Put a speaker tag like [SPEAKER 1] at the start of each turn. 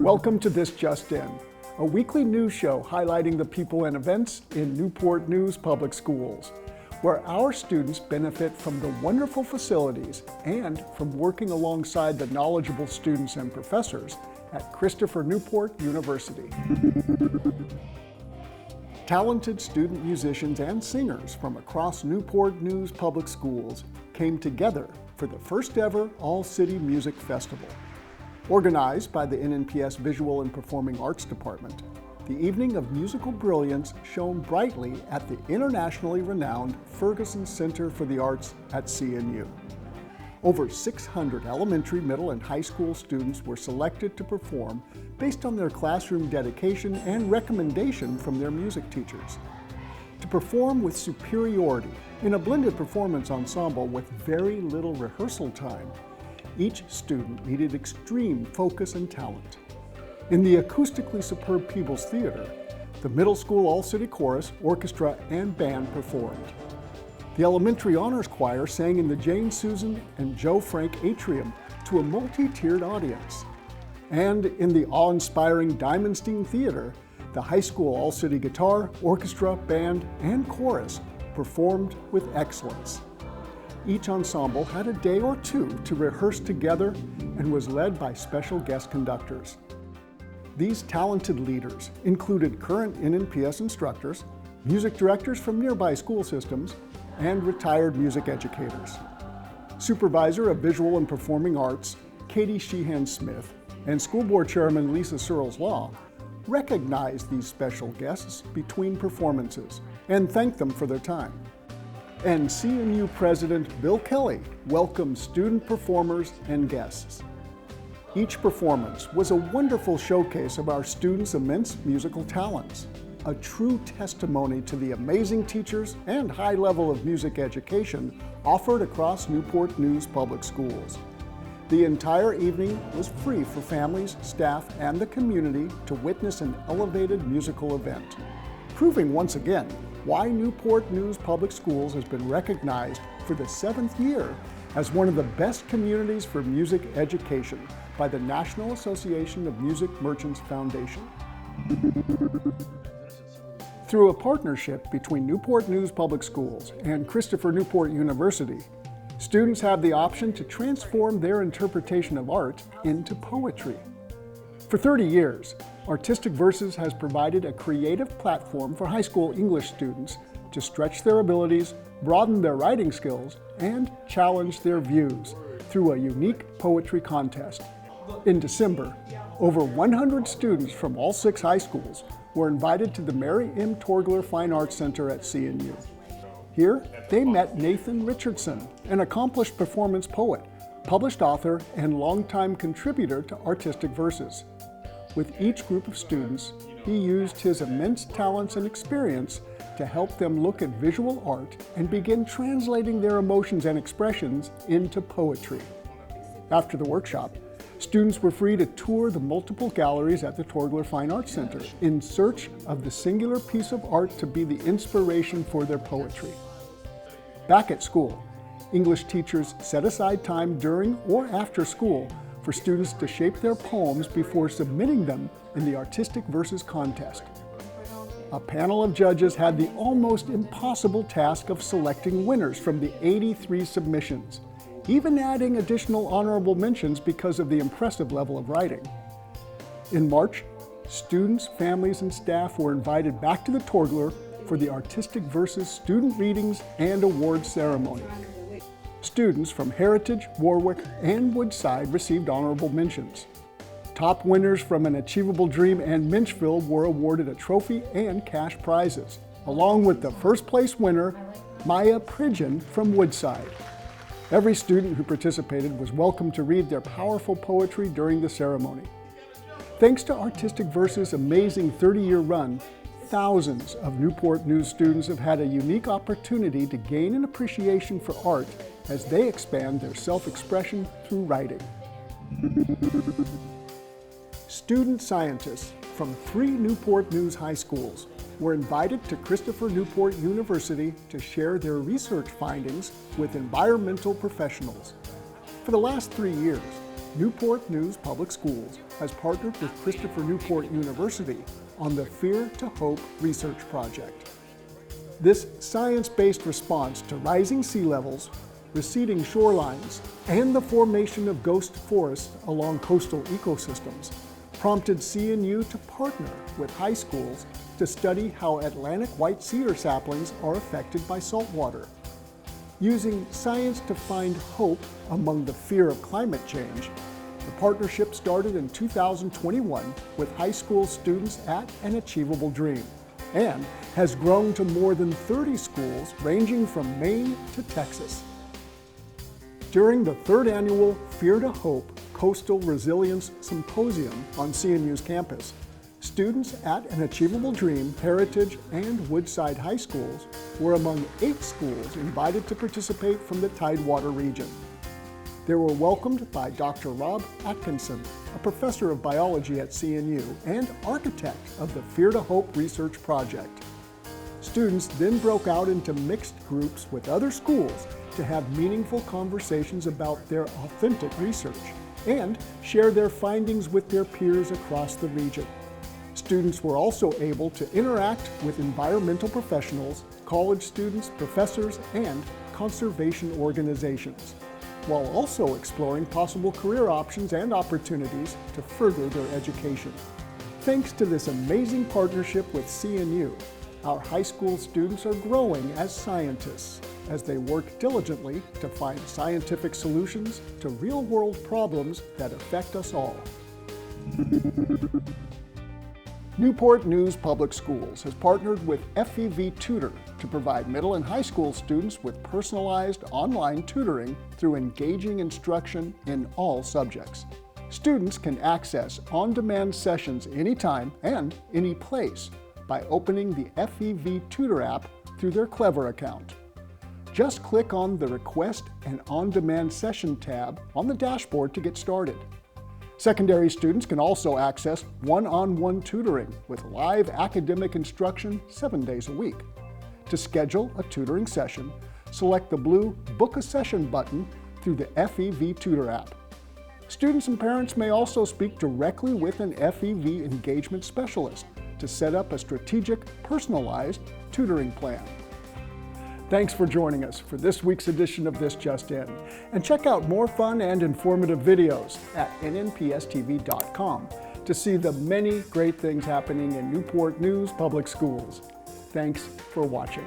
[SPEAKER 1] Welcome to This Just In, a weekly news show highlighting the people and events in Newport News Public Schools, where our students benefit from the wonderful facilities and from working alongside the knowledgeable students and professors at Christopher Newport University. Talented student musicians and singers from across Newport News Public Schools came together for the first ever All-City Music Festival. Organized by the NNPS Visual and Performing Arts Department, the evening of musical brilliance shone brightly at the internationally renowned Ferguson Center for the Arts at CNU. Over 600 elementary, middle, and high school students were selected to perform based on their classroom dedication and recommendation from their music teachers. To perform with superiority in a blended performance ensemble with very little rehearsal time, each student needed extreme focus and talent. In the acoustically superb Peebles Theater, the middle school all-city chorus, orchestra, and band performed. The elementary honors choir sang in the Jane Susan and Joe Frank Atrium to a multi-tiered audience. And in the awe-inspiring Diamondstein Theater, the high school all-city guitar, orchestra, band, and chorus performed with excellence. Each ensemble had a day or two to rehearse together and was led by special guest conductors. These talented leaders included current NNPS instructors, music directors from nearby school systems, and retired music educators. Supervisor of Visual and Performing Arts, Katie Sheehan-Smith, and School Board Chairman Lisa Searles-Law recognized these special guests between performances and thanked them for their time. And CNU President Bill Kelly welcomed student performers and guests. Each performance was a wonderful showcase of our students' immense musical talents, a true testimony to the amazing teachers and high level of music education offered across Newport News Public Schools. The entire evening was free for families, staff, and the community to witness an elevated musical event, proving once again why Newport News Public Schools has been recognized for the 7th year as one of the best communities for music education by the National Association of Music Merchants Foundation. Through a partnership between Newport News Public Schools and Christopher Newport University, students have the option to transform their interpretation of art into poetry. For 30 years, Artistic Verses has provided a creative platform for high school English students to stretch their abilities, broaden their writing skills, and challenge their views through a unique poetry contest. In December, over 100 students from all 6 high schools were invited to the Mary M. Torgler Fine Arts Center at CNU. Here, they met Nathan Richardson, an accomplished performance poet, published author, and longtime contributor to Artistic Verses. With each group of students, he used his immense talents and experience to help them look at visual art and begin translating their emotions and expressions into poetry. After the workshop, students were free to tour the multiple galleries at the Torgler Fine Arts Center in search of the singular piece of art to be the inspiration for their poetry. Back at school, English teachers set aside time during or after school for students to shape their poems before submitting them in the Artistic Verses contest. A panel of judges had the almost impossible task of selecting winners from the 83 submissions, even adding additional honorable mentions because of the impressive level of writing. In March, students, families, and staff were invited back to the Torgler for the Artistic Verses student readings and awards ceremony. Students from Heritage, Warwick, and Woodside received honorable mentions. Top winners from An Achievable Dream and Minchville were awarded a trophy and cash prizes, along with the first place winner, Maya Pridgeon from Woodside. Every student who participated was welcome to read their powerful poetry during the ceremony. Thanks to Artistic Verses' amazing 30-year run, thousands of Newport News students have had a unique opportunity to gain an appreciation for art as they expand their self-expression through writing. Student scientists from 3 Newport News high schools were invited to Christopher Newport University to share their research findings with environmental professionals. For the last 3 years, Newport News Public Schools has partnered with Christopher Newport University on the Fear to Hope research project. This science-based response to rising sea levels, receding shorelines, and the formation of ghost forests along coastal ecosystems prompted CNU to partner with high schools to study how Atlantic white cedar saplings are affected by saltwater. Using science to find hope among the fear of climate change, the partnership started in 2021 with high school students at An Achievable Dream and has grown to more than 30 schools ranging from Maine to Texas. During the third annual Fear to Hope Coastal Resilience Symposium on CNU's campus, students at An Achievable Dream, Heritage, and Woodside High Schools were among 8 schools invited to participate from the Tidewater region. They were welcomed by Dr. Rob Atkinson, a professor of biology at CNU and architect of the Fear to Hope research project. Students then broke out into mixed groups with other schools to have meaningful conversations about their authentic research and share their findings with their peers across the region. Students were also able to interact with environmental professionals, college students, professors, and conservation organizations, while also exploring possible career options and opportunities to further their education. Thanks to this amazing partnership with CNU, our high school students are growing as scientists as they work diligently to find scientific solutions to real-world problems that affect us all. Newport News Public Schools has partnered with FEV Tutor to provide middle and high school students with personalized online tutoring through engaging instruction in all subjects. Students can access on-demand sessions anytime and any place by opening the FEV Tutor app through their Clever account. Just click on the Request an On-Demand Session tab on the dashboard to get started. Secondary students can also access one-on-one tutoring with live academic instruction 7 days a week. To schedule a tutoring session, select the blue Book a Session button through the FEV Tutor app. Students and parents may also speak directly with an FEV engagement specialist to set up a strategic, personalized tutoring plan. Thanks for joining us for this week's edition of This Just In, and check out more fun and informative videos at nnpstv.com to see the many great things happening in Newport News Public Schools. Thanks for watching.